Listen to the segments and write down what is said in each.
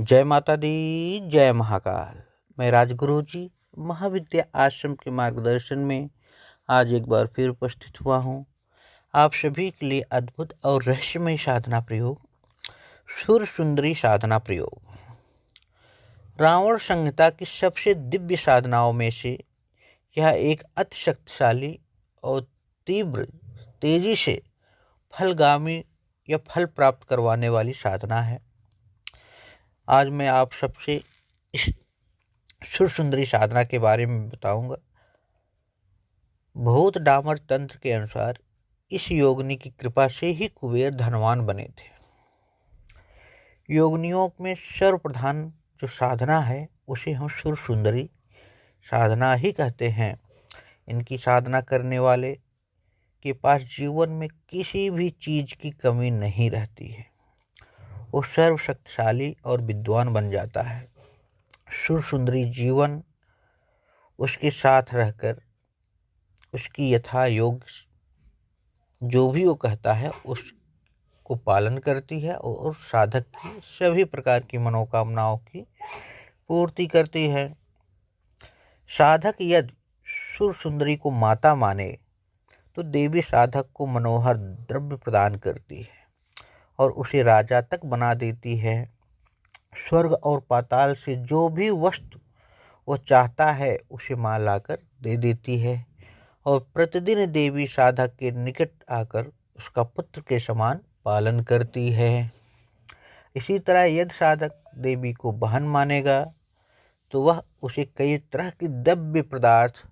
जय माता दी, जय महाकाल। मैं राजगुरु जी महाविद्या आश्रम के मार्गदर्शन में आज एक बार फिर उपस्थित हुआ हूँ। आप सभी के लिए अद्भुत और रहस्यमय साधना प्रयोग, सुर सुंदरी साधना प्रयोग। रावण संहिता की सबसे दिव्य साधनाओं में से यह एक अति शक्तिशाली और तीव्र तेजी से फलगामी या फल प्राप्त करवाने वाली साधना है। आज मैं आप सबसे इस सुर सुंदरी साधना के बारे में बताऊंगा। भूत डामर तंत्र के अनुसार इस योगिनी की कृपा से ही कुबेर धनवान बने थे। योगिनियों में सर्वप्रधान जो साधना है उसे हम सुर सुंदरी साधना ही कहते हैं। इनकी साधना करने वाले के पास जीवन में किसी भी चीज की कमी नहीं रहती है। वो सर्वशक्तिशाली और विद्वान बन जाता है। सुर सुंदरी जीवन उसके साथ रहकर उसकी यथा योग जो भी वो कहता है उसको पालन करती है और साधक की सभी प्रकार की मनोकामनाओं की पूर्ति करती है। साधक यदि सुर सुंदरी को माता माने तो देवी साधक को मनोहर द्रव्य प्रदान करती है और उसे राजा तक बना देती है। स्वर्ग और पाताल से जो भी वस्तु वो चाहता है उसे मां लाकर दे देती है और प्रतिदिन देवी साधक के निकट आकर उसका पुत्र के समान पालन करती है। इसी तरह यदि साधक देवी को बहन मानेगा तो वह उसे कई तरह की दिव्य पदार्थ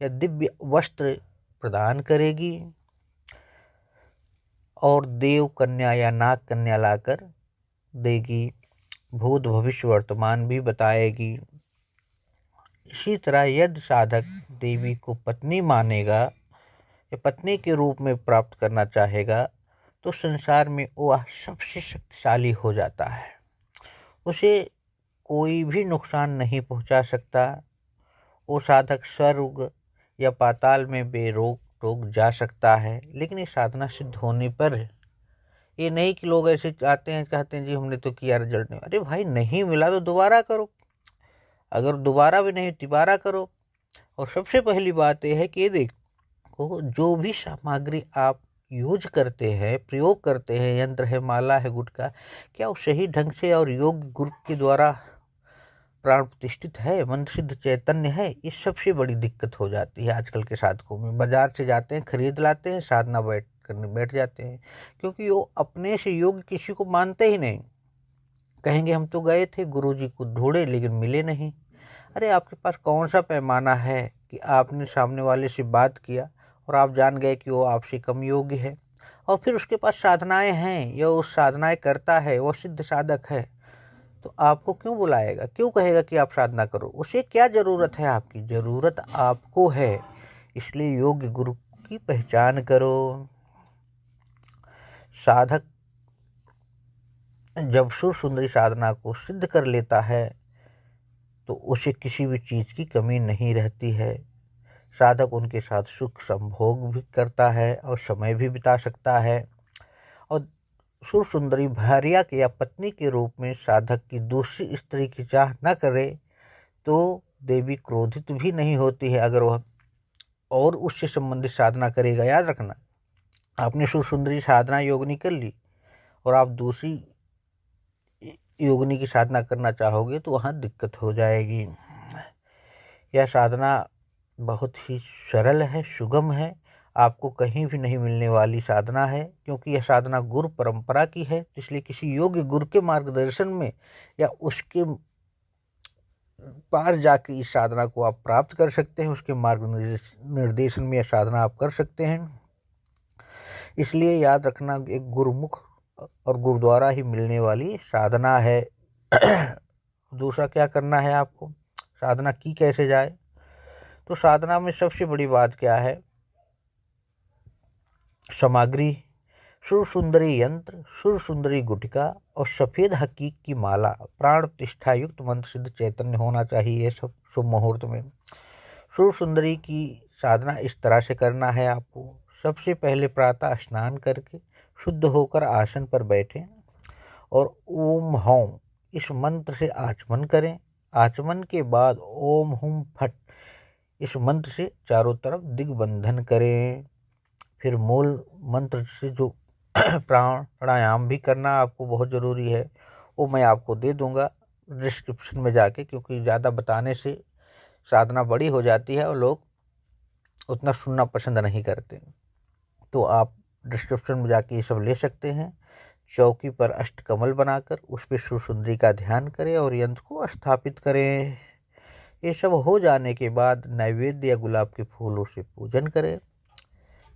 या दिव्य वस्त्र प्रदान करेगी और देव कन्या या नाग कन्या लाकर देगी। भूत भविष्य वर्तमान भी बताएगी। इसी तरह यदि साधक देवी को पत्नी मानेगा या पत्नी के रूप में प्राप्त करना चाहेगा तो संसार में वह सबसे शक्तिशाली हो जाता है। उसे कोई भी नुकसान नहीं पहुंचा सकता। वो साधक स्वर्ग या पाताल में बेरोक टोक जा सकता है। लेकिन ये साधना सिद्ध होने पर ये नहीं कि लोग ऐसे चाहते हैं कहते हैं जी हमने तो किया रिजल्ट नहीं। अरे भाई, नहीं मिला तो दोबारा करो, अगर दोबारा भी नहीं तिबारा करो। और सबसे पहली बात यह है कि ये देखो जो भी सामग्री आप यूज करते हैं, प्रयोग करते हैं, यंत्र है, माला है, गुटका, क्या वो सही ढंग से और योग्य गुरु के द्वारा प्राण प्रतिष्ठित है, मंत्र सिद्ध चैतन्य है? ये सबसे बड़ी दिक्कत हो जाती है आजकल के साधकों में। बाजार से जाते हैं, खरीद लाते हैं, साधना बैठ जाते हैं, क्योंकि वो अपने से योग्य किसी को मानते ही नहीं। कहेंगे हम तो गए थे गुरुजी को ढूंढे लेकिन मिले नहीं। अरे आपके पास कौन सा पैमाना है कि आपने सामने वाले से बात किया और आप जान गए कि वो आपसे कम योग्य है और फिर उसके पास साधनाएं हैं या वो साधनाएं करता है, वो सिद्ध साधक है, तो आपको क्यों बुलाएगा, क्यों कहेगा कि आप साधना करो? उसे क्या ज़रूरत है? आपकी ज़रूरत आपको है। इसलिए योग्य गुरु की पहचान करो। साधक जब सुर सुंदरी साधना को सिद्ध कर लेता है तो उसे किसी भी चीज़ की कमी नहीं रहती है। साधक उनके साथ सुख संभोग भी करता है और समय भी बिता सकता है। और सुर सुंदरी भार्या के या पत्नी के रूप में साधक की दूसरी स्त्री की चाह न करे तो देवी क्रोधित भी नहीं होती है अगर वह और उससे संबंधित साधना करेगा। याद रखना, आपने सुर सुंदरी साधना योगिनी कर ली और आप दूसरी योगिनी की साधना करना चाहोगे तो वहाँ दिक्कत हो जाएगी। यह साधना बहुत ही सरल है, सुगम है, आपको कहीं भी नहीं मिलने वाली साधना है, क्योंकि यह साधना गुरु परंपरा की है। तो इसलिए किसी योग्य गुरु के मार्गदर्शन में या उसके पार जाके इस साधना को आप प्राप्त कर सकते हैं। उसके मार्ग निर्देशन में यह साधना आप कर सकते हैं। इसलिए याद रखना, एक गुरुमुख और गुरुद्वारा ही मिलने वाली साधना है। दूसरा क्या करना है आपको, साधना की कैसे जाए? तो साधना में सबसे बड़ी बात क्या है? सामग्री सुर सुंदरी यंत्र, सुर सुंदरी गुटिका और सफ़ेद हकीक की माला, प्राण प्रतिष्ठा युक्त मंत्र सिद्ध चैतन्य होना चाहिए सब शुभ मुहूर्त में। सुर सुंदरी की साधना इस तरह से करना है आपको। सबसे पहले प्रातः स्नान करके शुद्ध होकर आसन पर बैठें और ओम हौम इस मंत्र से आचमन करें। आचमन के बाद ओम हुम फट इस मंत्र से चारों तरफ दिग्बंधन करें। फिर मूल मंत्र से जो प्राणायाम भी करना आपको बहुत ज़रूरी है, वो मैं आपको दे दूंगा डिस्क्रिप्शन में जाके, क्योंकि ज़्यादा बताने से साधना बड़ी हो जाती है और लोग उतना सुनना पसंद नहीं करते। तो आप डिस्क्रिप्शन में जाके ये सब ले सकते हैं। चौकी पर अष्टकमल बनाकर उस पर सुरसुंदरी का ध्यान करें और यंत्र को स्थापित करें। ये सब हो जाने के बाद नैवेद्य या गुलाब के फूलों से पूजन करें।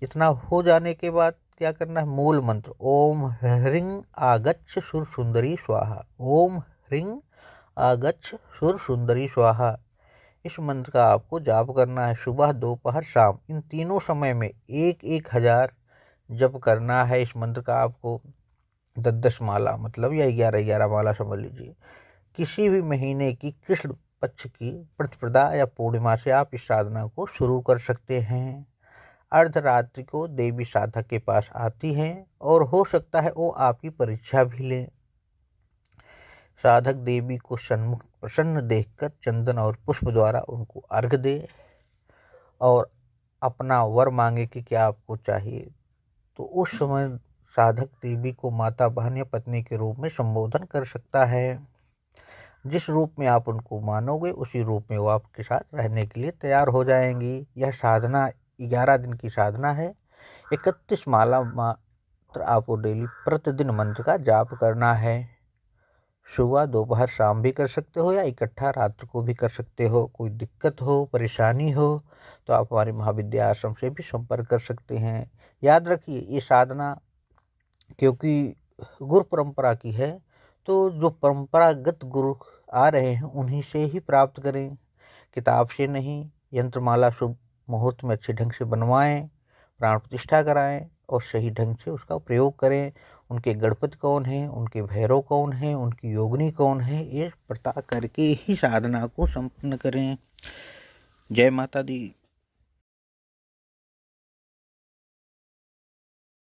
इतना हो जाने के बाद क्या करना है, मूल मंत्र ओम ह्रीं आगच्छ सुरसुंदरी स्वाहा, ओम ह्रीं आगच्छ सुरसुंदरी स्वाहा, इस मंत्र का आपको जाप करना है सुबह दोपहर शाम, इन तीनों समय में 1,000 जप करना है। इस मंत्र का आपको 10 माला मतलब या 11 माला समझ लीजिए। किसी भी महीने की कृष्ण पक्ष की प्रतिपदा या पूर्णिमा से आप इस साधना को शुरू कर सकते हैं। अर्धरात्रि को देवी साधक के पास आती हैं और हो सकता है वो आपकी परीक्षा भी लें। साधक देवी को सन्मुख प्रसन्न देखकर चंदन और पुष्प द्वारा उनको अर्घ दे और अपना वर मांगे कि क्या आपको चाहिए। तो उस समय साधक देवी को माता, बहन या पत्नी के रूप में संबोधन कर सकता है। जिस रूप में आप उनको मानोगे उसी रूप में वो आपके साथ रहने के लिए तैयार हो जाएंगी। यह साधना 11 दिन की साधना है। 31 माला मात्र आपको डेली प्रतिदिन मंत्र का जाप करना है। सुबह दोपहर शाम भी कर सकते हो या इकट्ठा रात्र को भी कर सकते हो। कोई दिक्कत हो, परेशानी हो तो आप हमारे महाविद्या आश्रम से भी संपर्क कर सकते हैं। याद रखिए ये साधना क्योंकि गुरु परंपरा की है, तो जो परंपरागत गुरु आ रहे हैं उन्हीं से ही प्राप्त करें, किताब से नहीं। यंत्रमाला शुभ मुहूर्त में अच्छे ढंग से बनवाएं, प्राण प्रतिष्ठा कराएं और सही ढंग से उसका प्रयोग करें। उनके गणपति कौन है, उनके भैरव कौन है, उनकी योगिनी कौन है, ये पता करके ही साधना को संपन्न करें। जय माता दी।